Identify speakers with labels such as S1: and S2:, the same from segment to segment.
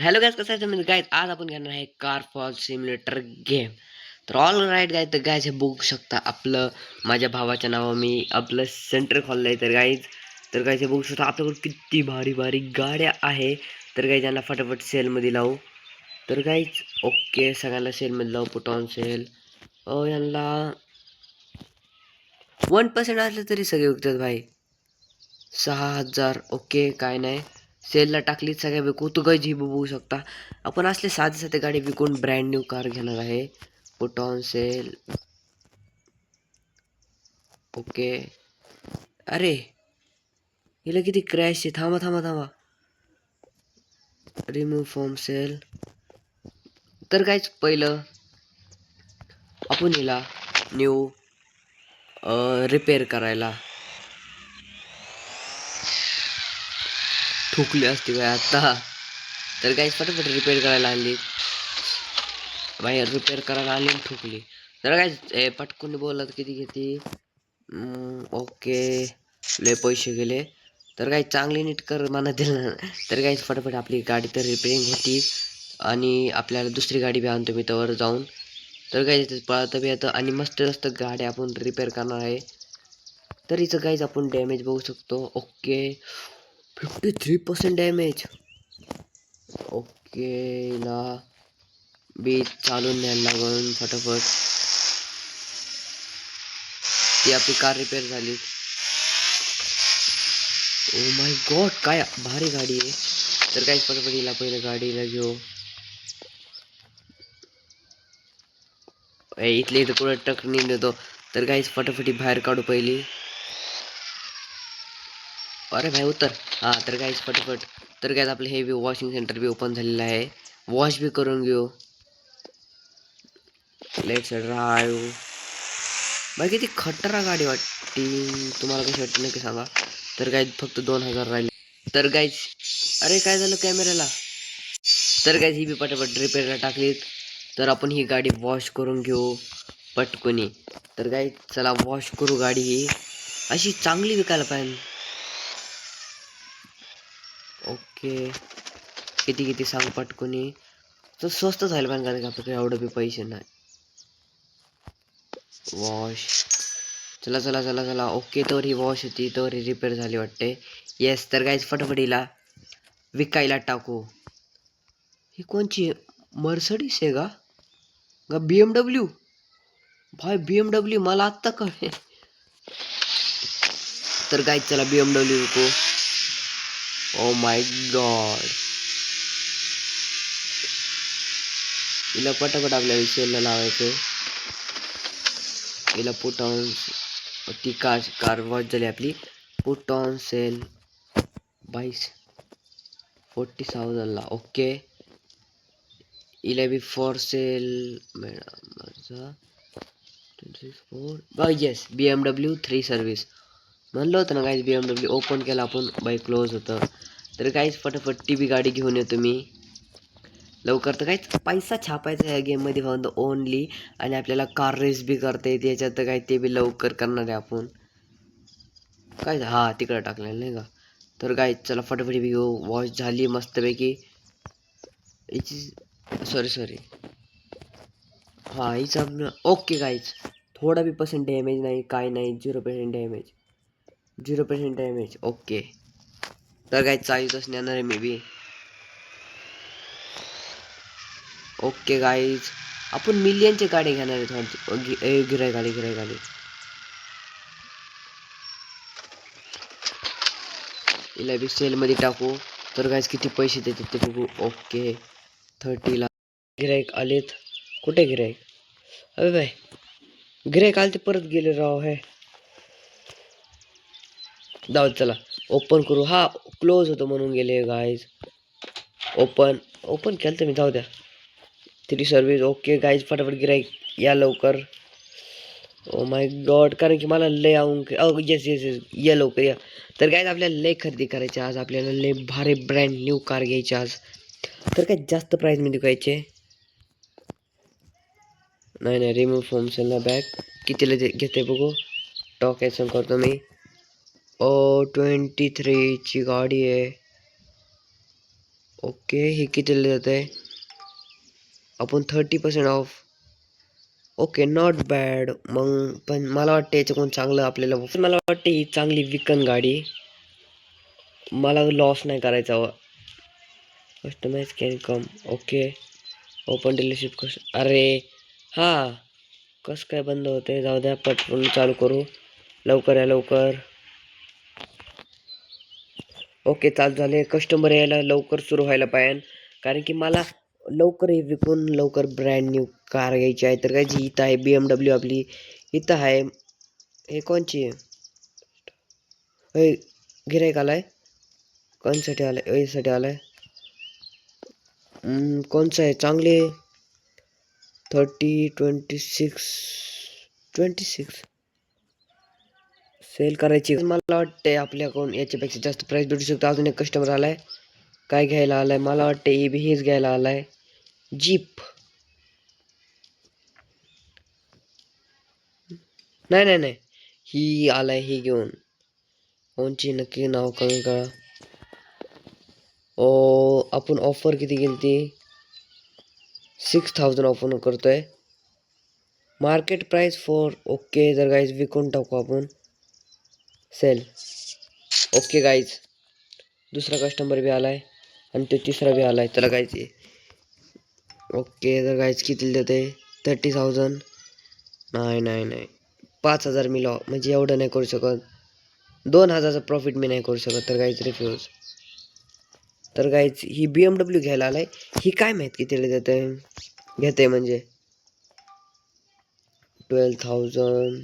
S1: Hello guys, कसं आहे तुम्ही गाईज? आज आपण घेणार आहे कार फॉल सिम्युलेटर गेम. तर ऑल राईट गाईज, तर गाईज हे बघू शकता आपलं माझ्या भावाच्या नावावर मी आपलं सेंटर खोललं आहे. तर गाईज हे बघू शकता आपल्याकडे किती भारी भारी गाड्या आहे. तर गाईज यांना फटाफट सेलमध्ये लावू. तर गाईज ओके, सगळ्यांना सेलमध्ये लावू. Put on sale. यांना 1% असलं तरी सगळे विकतात भाई. 6,000. ओके, काय नाही. सेलला टाकली सगळ्या विकू. तू काही जी बघू शकता आपण असले साधे साधे गाडी विकून ब्रँड न्यू कार घेणार आहे. Put on sale. ओके. अरे हिला किती क्रॅश आहे. थांबा थांबा थांबा. Remove from sale. तर काहीच पहिलं आपण हिला न्यू रिपेअर करायला ठोकली असते काय आता. तर काहीच फटाफट रिपेअर करायला आणली बाहेर. रिपेअर करायला आणली आणि ठोकली. तर काय पटकन बोलला तर किती घेते. ओके, लय पैसे गेले. तर काही चांगली नीट कर म्हणा दिलं. तर काही फटाफट आपली गाडी तर रिपेअरिंग होती आणि आपल्याला दुसरी गाडी बी आणतो मी त्यावर जाऊन. तर काही पळतं बी येतं आणि मस्त मस्त गाडी आपण रिपेअर करणार आहे. तर हिचं काहीच आपण डॅमेज बघू शकतो. Okay, 53% damage. ओके, ला बी चालून न्यायला लागून फटाफट. ती आपली कार रिपेअर झाली. ओ माय गॉड, काय भारी गाडी आहे. तर काही फटाफटीला पहिलं गाडीला घेऊ. इथले इथं पुढे ट्रक नेऊन देतो. तर काहीच फटाफटी बाहेर काढू पहिली. अरे भाई उतर. हा, तर काहीच फटाफट. तर काय आपलं हे वॉशिंग सेंटर बी ओपन झालेलं आहे. वॉश बी करून घेऊ. Let's drive. बाकी किती खतरा गाडी वाटते. तुम्हाला कशी वाटते नक्की सांगा. तर काय फक्त 2,000 राहिले. तर गाईज, अरे काय झालं कॅमेऱ्याला. तर गाईज ही बी पटापट रिपेअरला टाकलीत. तर आपण ही गाडी वॉश करून घेऊ पटकनी. तर गाईज चला वॉश करू गाडी. ही अशी चांगली विकायला पाहिजे. ओके, किती किती सांग पटकनी. तर स्वस्त झालं पाहिजे कारण की आपल्याकडे एवढं बी पैसे नाही. वॉश. चला चला चला चला. ओके, तर ही वॉश होती तर ही रिपेअर झाली वाटते. येस, तर गाईज फटाफटीला विकायला टाकू. ही कोणची मर्सडीस आहे का का BMW? भाई BMW मला आत्ता कळे. तर गाईज चला BMW विकू. ओ माय गॉड, हिला पटापट आपल्याला सेलला लावायचं. हिला पुट ऑन. ती कार वॉश झाली आपली. पुट ऑन सेल 40,000ला. ओके, हिला be for sale madam. 24. Yes, BMW 3 service. म्हणलं होतं ना काहीच BMW ओपन केला आपण बाय क्लोज होतं. तर काहीच फटाफट टी व्ही गाडी घेऊन येतो मी लवकर. तर काहीच पैसा छापायचा या गेममध्ये फक्त ओनली. आणि आपल्याला कार रेस बी करता येते याच्यात. तर काय ते बी लवकर करणार आहे आपण. काय हा तिकडं टाकलेलं नाही का. तर काय चला फटाफट बी घेऊ. वॉश झाली मस्तपैकी. हिची सॉरी सॉरी हा हिचा ओके गाईच. थोडा बी पर्सेंट डॅमेज नाही, काय नाही. 0% डॅमेज. 0% डॅमेज. ओके, तर काय चाळीसच नेणार आहे मी बी. ओके गाईज, आपण मिलियनचे गाडी घेणार आहेत. गिराय गाडी गिराय गाडी. हिला बी सेलमध्ये टाकू. तर गाईज किती पैसे देतात ते बघू. ओके, 30ला गिराईक आलेत. कुठे गिराईक? अरे बाय, गिराईक आले ते परत गेले राव. हे जाऊ चला ओपन करू. हा क्लोज होतो म्हणून गेले गाईज. ओपन ओपन केलं तर मी. जाऊ द्या. 3 सर्व्हिस. ओके गाईज फटाफट गिराईक या लवकर. ओ माय गॉड, कारण की मला लय येस येस येस या लवकर या. तर काय आपल्याला लय खरेदी करायची आज. आपल्याला लय भारी ब्रँड न्यू कार घ्यायची आज. तर काय जास्त प्राईजमध्ये घ्यायचे नाही. नाही, रिमूव्ह फ्रॉम सेल बॅग. कितीला घेते बघू. टॉक ॲक्शन करतो मी. 23ची गाडी आहे. ओके, हे कितीला देत आहे आपण? 30% ऑफ. Okay, not bad. मग पण मला वाटतं याच्याकडून चांगलं आपल्याला, मला वाटतं ही चांगली विकन गाडी, मला लॉस नाही करायचा हवा. Customize can come. Okay, open dealership कसं, अरे हां, कसं काय बंद होते? जाऊ द्या, पटकन चालू करू. लवकर या लवकर. ओके, चालू झाले. कस्टमर यायला लवकर सुरू व्हायला पाहिजे, कारण की मला लवकर हे विकून लवकर ब्रँड न्यू कार घ्यायची आहे. तर काय जी इथं आहे BMW आपली, इथं आहे. हे कोणची आहे? गिरायक आलाय? कोणसाठी आलाय? यासाठी आलाय. कोणचं आहे चांगले? 30, 26 सेल करायची. मला वाटते आपल्याकडून याच्यापेक्षा जास्त प्राइस भेटू शकतो. अजून एक कस्टमर आलाय. काय घ्यायला आलाय? मला वाटते हे बी हेच घ्यायला आलाय, जीप. नाही नाही नाही, ही आलाय ही घेऊन. कोणची नक्की नाव कमी करा. आपण ऑफर किती गेली ती? 6000 ऑफर करतोय. Market price 4. ओके, जर गाईज विकून टाकू आपण. सेल. ओके गाईज, दुसरा कस्टमर बी आलाय आणि तो तिसरा बी आलाय. त्याला गाईज ओके, तर गाईज किती देते? 30,000. नाही नाही नाही, 5000 मी लॉ, म्हणजे एवढं नाही करू शकत. 2000चा प्रॉफिट मी नाही करू शकत. तर गाईज रिफ्यूज. तर गाईज ही BMW घ्यायला आलाय. ही काय माहित कितीला देते, घेते म्हणजे 12,000.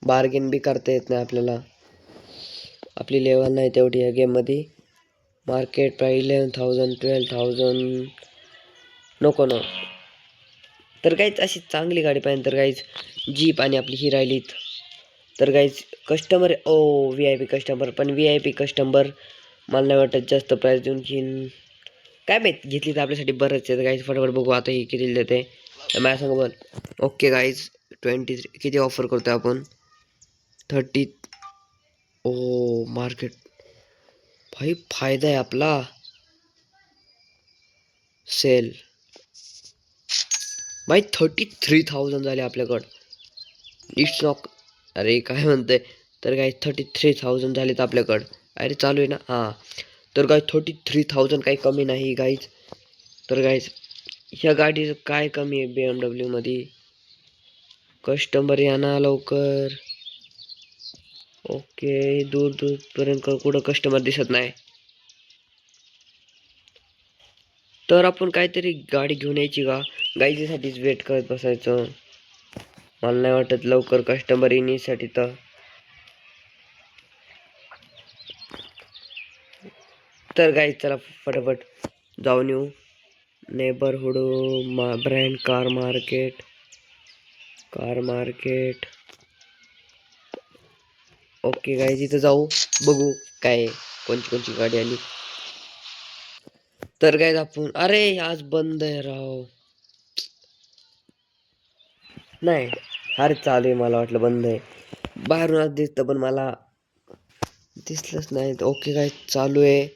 S1: बार्गेन बी करता येत नाही आपल्याला, आपली लेवल नाही तेवढी या गेममध्ये. Market price 11,000, 12,000. नको नो. तर काहीच अशी चांगली गाडी पाहिजे. तर काहीच जीप आणि आपली ही राहिलीत. तर काहीच कस्टमर VIP कस्टमर, पण VIP कस्टमर मला नाही वाटत जास्त प्राईस देऊन घेईन. काय माहित, घेतली तर आपल्यासाठी बरंच आहे. तर काहीच फटाफट बघू आता ही किती देते. माझ्या सांग बोल. ओके गाईज, 23 किती ऑफर करतोय आपण? 30. मार्केट भाई, फायदा आहे आपला. सेल भाई, 33,000 झाले आपल्याकडं. It's knock. अरे काय म्हणतंय? तर काय 33,000 झालेत आपल्याकडं. अरे चालू आहे ना, हां. तर काय 33,000 काही कमी नाही गाईज. तर गाईज ह्या गाडीचं काय कमी आहे BMW मध्ये? कस्टमर या ना लवकर. ओके, दूर दूरपर्यंत कुठं कस्टमर दिसत नाही. तर आपण काहीतरी गाडी घेऊन यायची का? गाईच्यासाठीच वेट करत बसायचं. मला नाही वाटत लवकर कस्टमर येण्यासाठी. तर गाईज चला फटाफट जाऊन येऊ. Neighbourhood brand car market. Okay guys, इथं जाऊ, बघू काय कोणची गाडी आली. तर गाईज आपण, अरे आज बंद आहे राव. नाही, अरे चालू आहे. मला वाटलं बंद आहे. बाहेरून आज दिसतं पण मला दिसलंच नाही. ओके गाईज, चालू आहे.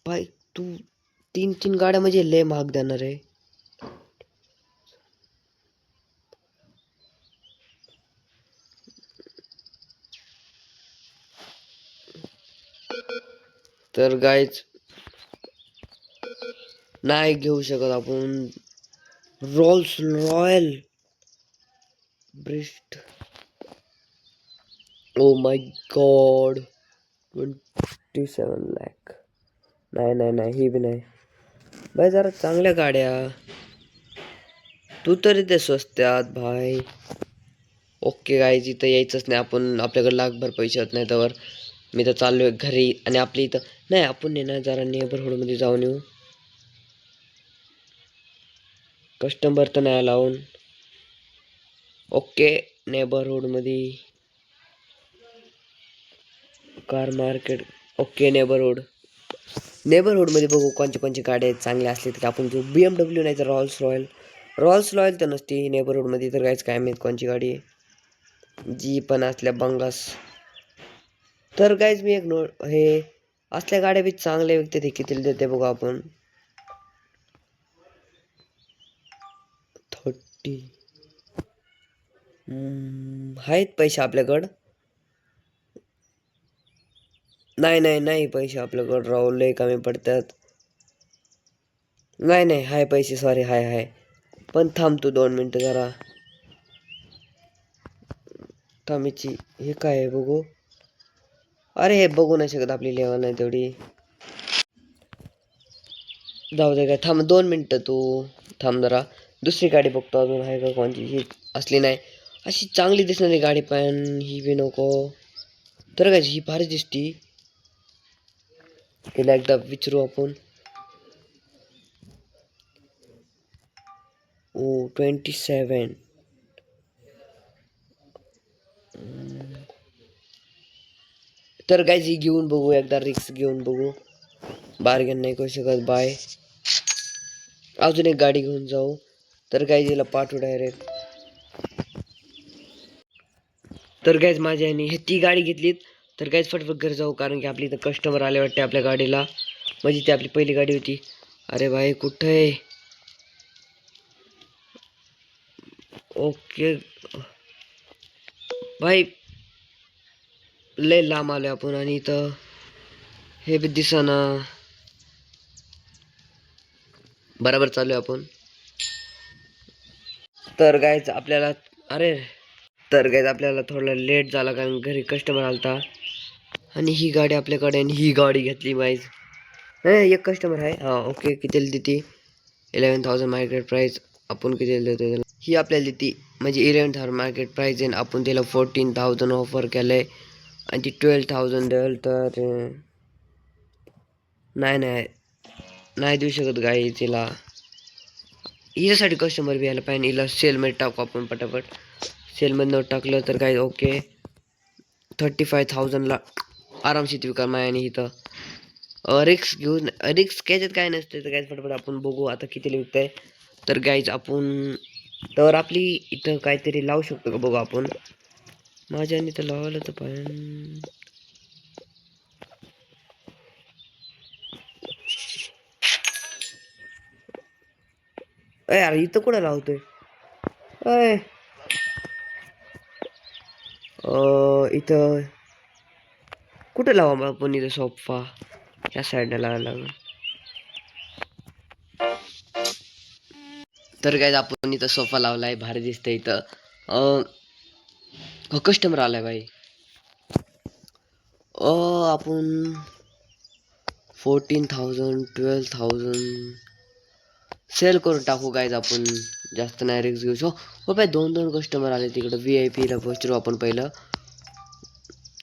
S1: भाई तू 3 गाड्या म्हणजे लय महाग देणार आहे. तर गाईज नाही घेऊ शकत आपण. रोल्स रॉयल ब्रिस्ट. Oh my God, 27 lakh. नाही, ही बी नाही. भाई जरा चांगल्या गाड्या, तू तरी ते स्वस्त्यात भाई. ओके गाईज, इथं यायचंच नाही आपण. आपल्याकडे लाखभर पैसे होत नाही. तर मी तर चाललोय घरी. आणि आपल्या इथं नाही, आपण ना जरा नेबरहुडमध्ये जाऊन येऊ. कस्टमर तर नाही लावून. ओके, नेबरहुडमध्ये कार मार्केट. ओके, नेबरहुडमध्ये बघू कोणचे गाड्या आहेत. चांगले असले तर आपण घेऊ. BMW नाही तर रॉल्स रॉयल तर नसते नेबरहुडमध्ये. तर काहीच काय माहीत कोणची गाडी आहे. जी पण असल्या बंगास. तर गाईज मी एक हे असल्या गाड्या बी चांगल्या विकते ते कितीला देते बघू आपण. 30 आहेत पैसे आपल्याकडं. नाही पैसे आपल्याकडं राव, लय कमी पडतात. नाही हाय पैसे, सॉरी हाय. पण थांब तू 2 मिनिटं जरा थांबीची. हे काय आहे बघू. अरे हे बघू नाही शकत, आपली लेवल नाही तेवढी. जाऊ दे, काय थांब 2 मिनिटं तू थांब जरा. दुसरी गाडी बघतो अजून आहे का कोणती. ही असली नाही, अशी चांगली दिसणारी गाडी पण ही बी नको. तर काय ही भारी दिसती, तिला एकदा विचारू आपण. 27. तर काय ही घेऊन बघू एकदा, रिक्स घेऊन बघू. बार्गेन नाही करू शकत बाय. अजून एक गाडी घेऊन जाऊ. तर काय तिला पाठवू डायरेक्ट. तर कायच माझ्या हे ती गाडी घेतलीत. तर कायच फटफट घरी जाऊ, कारण की आपली इथं कस्टमर आले वाटते आपल्या गाडीला. म्हणजे ती आपली पहिली गाडी होती. अरे भाई कुठं आहे. ओके भाई, लय लांब आलोय आपण आणि इथं हे बी दिसना. बरोबर चालू आहे आपण. तर गायच आपल्याला अरे तर गायच आपल्याला थोडं लेट झाला, कारण घरी कस्टमर आलता. आणि ही गाडी आपल्याकडे, आणि ही गाडी घेतली माहीत. एक कस्टमर आहे. हां ओके, कितीला देते. 11,000 मार्केट प्राइस. आपण कितीला देतो त्याला. ही आपल्याला देते म्हणजे 11,000 मार्केट प्राइस आहे. आपण त्याला 14,000 ऑफर केलंय. आणि ती 12,000 द्याल तर नाही देऊ शकत गाई तिला. हिच्यासाठी कस्टमर बी यायला पाहिजे. हिला सेलमध्ये टाकू आपण पटापट. सेलमध्ये न टाकलं तर काय ओके, 35,000ला आरामशीत विका मायाने. इथं रिक्स घेऊन, रिक्स घ्यायच्यात काय नसते. तर काय फटाफट आपण बघू आता कितीला विकताय. तर गाईज आपण तर आपली इथं काहीतरी लावू शकतो का बघू आपण. माझ्याने तर लावायला तर पाहिजे. यार इथं कुठं लावतोय. अय इथं कुठं लावा मग आपण. इथं सोफा ह्या साईडला लावायला लागेल. तर काय आपण इथं सोफा लावलाय, भारी दिसतंय इथं. कस्टमर आलाय भाई. आपण 14,000 12,000 सेल करून टाकू गायज आपण. जास्त नाही रिक्स घेऊ. हो बाय, दोन कस्टमर आले तिकडं. VIP ला पोहोचलो आपण पहिलं.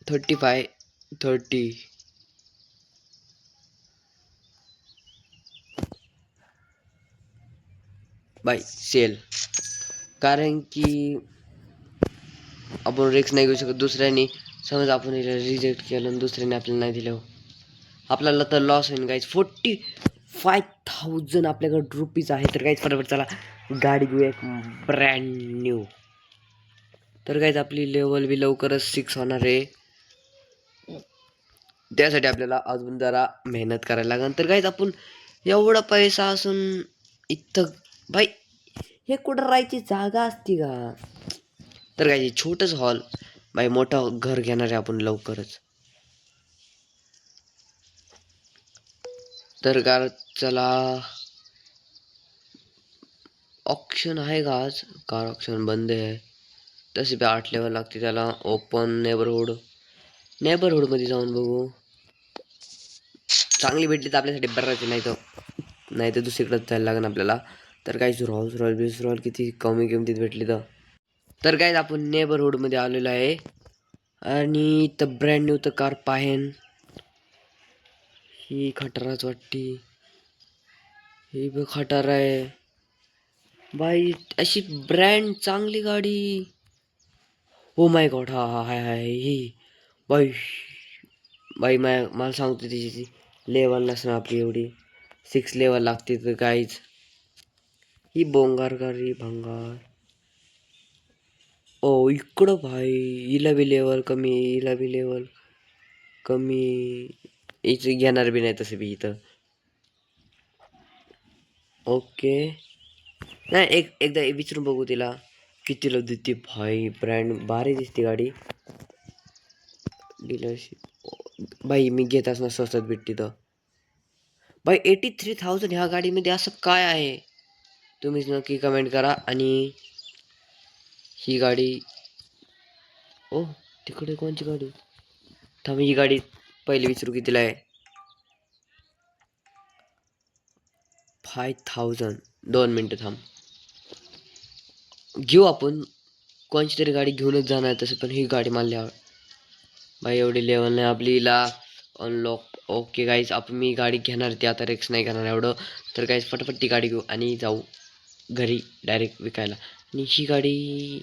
S1: 35 30 बाय सेल. कारण की आपण रिक्स नाही घेऊ शकत. दुसऱ्याने समज आपण रिजेक्ट केलं आणि दुसऱ्याने आपल्याला नाही दिलं, आपल्याला तर लॉस होईल गाईज. 45,000 आपल्याकडे रुपीज आहे. तर काहीच फटाफट चला गाडी घेऊया एक ब्रँड न्यू. तर काहीच आपली लेवल बी लवकरच 6 होणार आहे. त्यासाठी आपल्याला अजून जरा मेहनत करायला लागेल. तर काहीच आपण एवढा पैसा असून इथं भाई, हे कुठं राहायची जागा असती का. तर काय छोटंच हॉल भाई, मोठं घर घेणार आहे आपण लवकरच. तर का चला, ऑप्शन आहे का आज. कार ऑप्शन बंद आहे. तसे बी 8 लेवल लागते त्याला. ओपन नेबरहुड मध्ये जाऊन बघू. चांगली भेटली तर आपल्यासाठी बरंच, नाही तर दुसरीकडे जायला लागेल आपल्याला. तर काही रॉल्स रॉयल किती कमी किमतीत भेटली तर काय आपण नेबरहुड मध्ये आलेलो आहे. आणि इथं ब्रँड न्यू तर कार पाहेन. ही खटाराच वाटती. ही बी खटार आहे बाई. अशी ब्रँड चांगली गाडी. ओ माय गॉड, हा हाय ही बाई. मला सांगतो त्याची लेवल नसणार आपली एवढी. 6 लेवल लागते तर काहीच. ही बोंगार गाडी भंगार. ओ इकडं भाई, हिला बी लेवल कमी, हिला बी लेवल कमी. इथे घेणार बी नाही तसं बी इथं. ओके, नाही एकदा विचारून बघू तिला कितीला देते. भाई ब्रँड भारी दिसते गाडी. डीलरशिप भाई मी घेत असणार स्वस्तात भेटते तर. भाई 83,000 ह्या गाडीमध्ये असं काय आहे? तुम्हीच नक्की कमेंट करा. आणि ही गाडी, ओ तिकडे कोणची गाडी? थांब, ही गाडी पहिले विचारू कितीला आहे. 5,000. 2 मिनटं थांब, घेऊ आपण. कोणची तरी गाडी घेऊनच जाणार तसं, पण ही गाडी मला भाई एवढी लेवल नाही आपली. हिला अनलॉक. ओके गाईज, आपण मी गाडी घेणार ती आता, रिक्स नाही करणार एवढं. तर गाईज फटाफट ती गाडी घेऊ आणि जाऊ घरी डायरेक्ट विकायला. आणि ही गाडी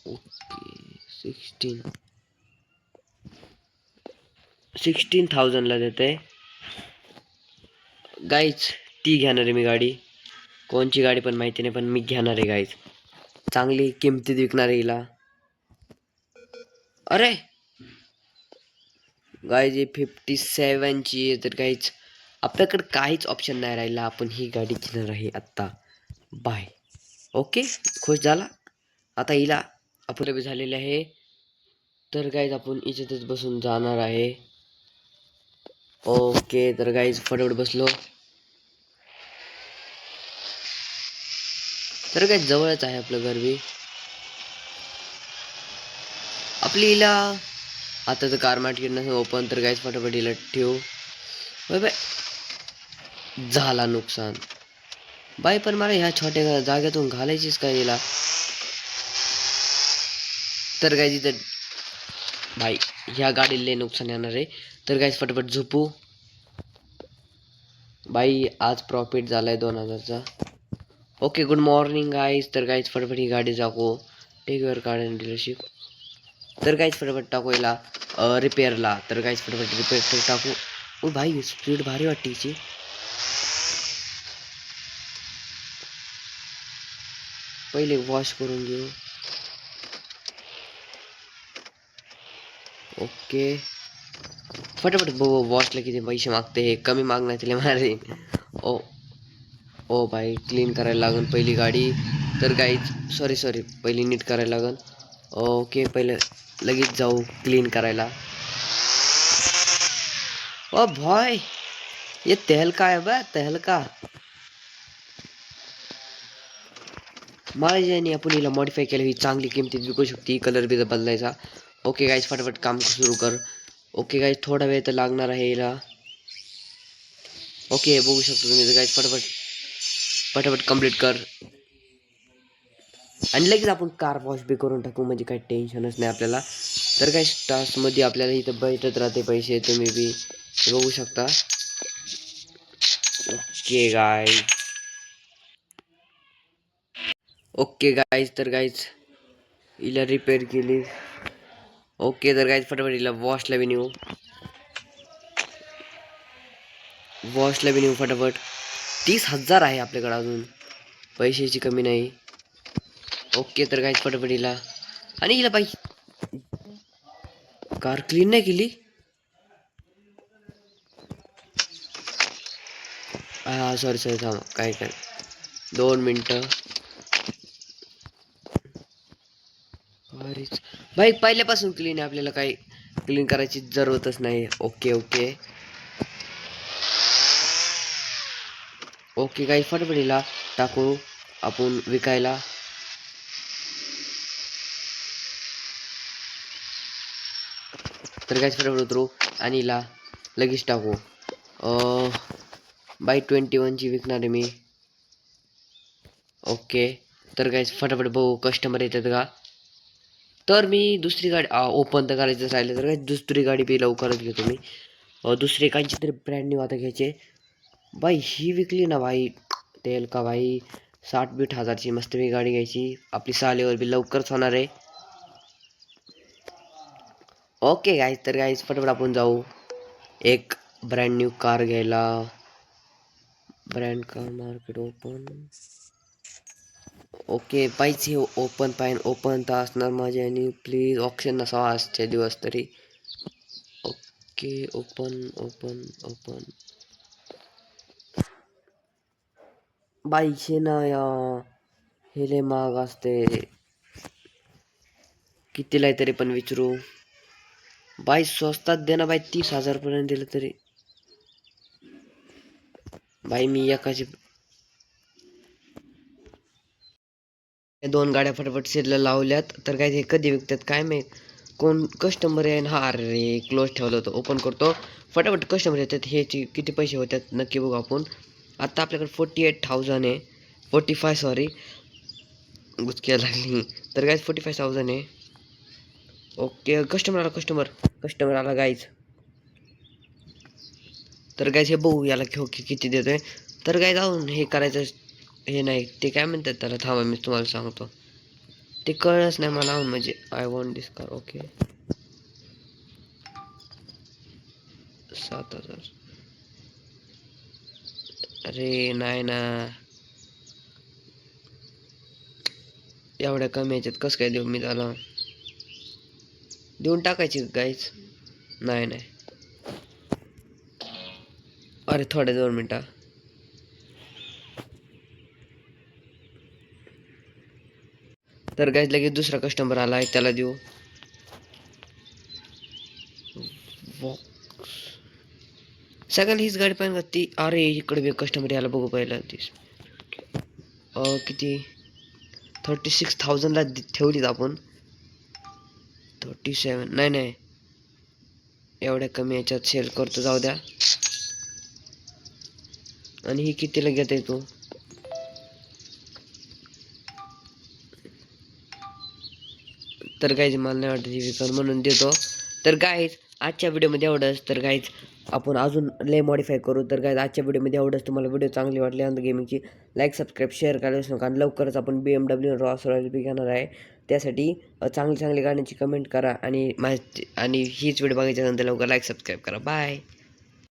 S1: ओके 16,000ला देते गाईज. ती घेणार आहे मी गाडी. कोणची गाडी पण माहिती नाही, पण मी घेणार आहे गाईज. चांगली किमतीत विकणार आहे हिला. अरे गाईज ही 57ची आहे. तर गाईज आपल्याकडे काहीच ऑप्शन नाही राहिला, आपण ही गाडी घेणार आहे आत्ता. बाय. ओके, खुश झाला. आता हिला आपण बी झालेले आहे. तर गाईज आपण इथेच बसून जाणार आहे. ओके, तर गाईज फटाफट बसलो. तर काय जवळच आहे आपलं घर बी. आपली हिला आता तर कार मार्केट नसेल ओपन. तर गाईज फटाफट हिला ठेवू. Bye bye. झाला नुकसान बाई, पण मला ह्या छोट्या जागेतून घालायचीच काय हिला. तर काय तिथं भाई ह्या गाडीला लय नुकसान येणार आहे. तर गाईज फटाफट झोपू. बाई आज प्रॉफिट झालाय 2,000चा. Okay, good morning guys. तर गाईज फटाफट ही गाडी टाकू take your car in dealership. तर गाईज फटाफट टाकू याला रिपेअरला. तर गाईज फटाफट रिपेअर टाकू. ओ भाई स्पीड भारी वाटते हिची. पहिले वॉश करून घेऊ. ओके, फटाफट बघू वॉशला किती पैसे मागते. हे कमी मागणार तिला मारे. ओ ओ भाई क्लीन करायला लागन पहिली गाडी. तर गाईज सॉरी पहिली नीट करायला लागन. ओके, पहिले लगेच जाऊ क्लीन करायला. ओ भाई ये तहलका है बा, तहलका. माझ्याने आपण हिला मॉडीफाय केलं, ही चांगली किमतीत विकू शकते. कलर बी बदलायचा. ओके गाईज फटाफट काम सुरू कर. ओके गाईज थोडा वेळ तर लागणार आहे हिला. ओके बघू शकतो तुम्ही गाईज. फटाफट कंप्लीट कर. आणि लगेच आपण कार वॉश बी करून टाकू, म्हणजे काही टेन्शनच नाही आपल्याला. तर काही टास्कमध्ये आपल्याला इथं भेटत राहते पैसे, तुम्ही बी बघू शकता. Okay guys. ओके गाईज, तर गाईज हिला रिपेअर केली. ओके तर गाईज फटाफट हिला वॉशला बी नेऊ. फटाफट. 30,000 आहे आपल्याकडे अजून, पैशाची कमी नाही. ओके तर गाईज फटाफट हिला. आणि हिला बाई कार क्लीन नाही केली. हा सॉरी थांब, काय 2 मिनटं. भाई पहिल्यापासून क्लीन आहे, आपल्याला काही क्लीन करायची जरूरतच नाही. ओके ओके ओके गाईज फटाफट हिला टाकू आपण विकायला. तर गाईज फटाफट उतरू आणि हिला लगेच टाकू. बाय 21ची विकणार आहे मी. ओके तर गाईज फटाफट बघू कस्टमर येतात का. तर मी दुसरी गाडी ओपन तर करायचं राहिलं, तर काय दुसरी गाडी बी लवकरच घेतो मी. दुसरी काहीची तरी ब्रँड न्यू आता घ्यायचे. बाई ही विकली ना भाई, तेल का भाई. 60-60 मस्त मी गाडी घ्यायची. आपली सालेवर बी लवकरच होणार आहे. ओके गाईज, तर गाईज फटाफट आपण जाऊ एक ब्रँड न्यू कार घ्यायला. Brand car market open. Okay पाहिजे ओपन पाहिन ओपन तर असणार माझे आणि प्लीज ऑप्शन नसावा आजच्या दिवस तरी. ओके ओपन ओपन ओपन बाईशे ना या हे लय महाग असते. कितीला आहे तरी पण विचारू बाई स्वस्तात दे ना बाई 30,000 पर्यंत दिलं तरी बाई मी एकाची दोन गाड्या फटाफट सेलला लावल्यात तर काय हे कधी विकतात काय माहित. कोण कस्टमर आहे हा अरे क्लोज ठेवलं होतं ओपन करतो फटाफट कस्टमर येतात ह्याची किती पैसे होतात नक्की बघू आपण. आता आपल्याकडे 48,000 आहे 45 सॉरी गुचक्या लागली तर काय 45,000 आहे. ओके कस्टमर आला गाईज. तर गाईज हे बघू याला घेऊ किती देतोय. तर काय जाऊन हे करायचं हे नाही ते काय म्हणतात त्याला थांबा मी तुम्हाला सांगतो. ते कळलंच नाही मला म्हणजे I want this car. Okay 7,000 अरे नाही ना एवढ्या कमी याच्यात कसं काय देऊ मी त्याला. देऊन टाकायची गाईच. नाही अरे थोड्या 2 मिनटं. तर गाईज लगेच दुसरा कस्टमर आला आहे त्याला देऊ. सगळ्यांना हीच गाडी पाहिजे का ती. अरे इकडे बी कस्टमर याला बघू पहिला तीस किती 36,000ला ठेवलीत आपण. 37 नाही एवढ्या कमी याच्यात सेल करतो जाऊ द्या. आणि ही कितीला घेत आहे तू. तर गाईज मला नाही वाटत ही विकन म्हणून देतो. तर गाईज आजच्या व्हिडिओमध्ये एवढंच. तर गाईज आपण अजून लय मॉडिफाय करू. तर गाईज आजच्या व्हिडिओमध्ये एवढंच. तुम्हाला व्हिडिओ चांगली वाटली अंध गेमिंगची लाईक सबस्क्राईब शेअर करायला विसरू नका. आणि लवकरच आपण BMW रॉस रॉयल बी घेणार आहे. त्यासाठी चांगली गाण्यांची कमेंट करा आणि हीच व्हिडिओ बघायच्या नंतर लवकर लाईक सबस्क्राईब करा. बाय.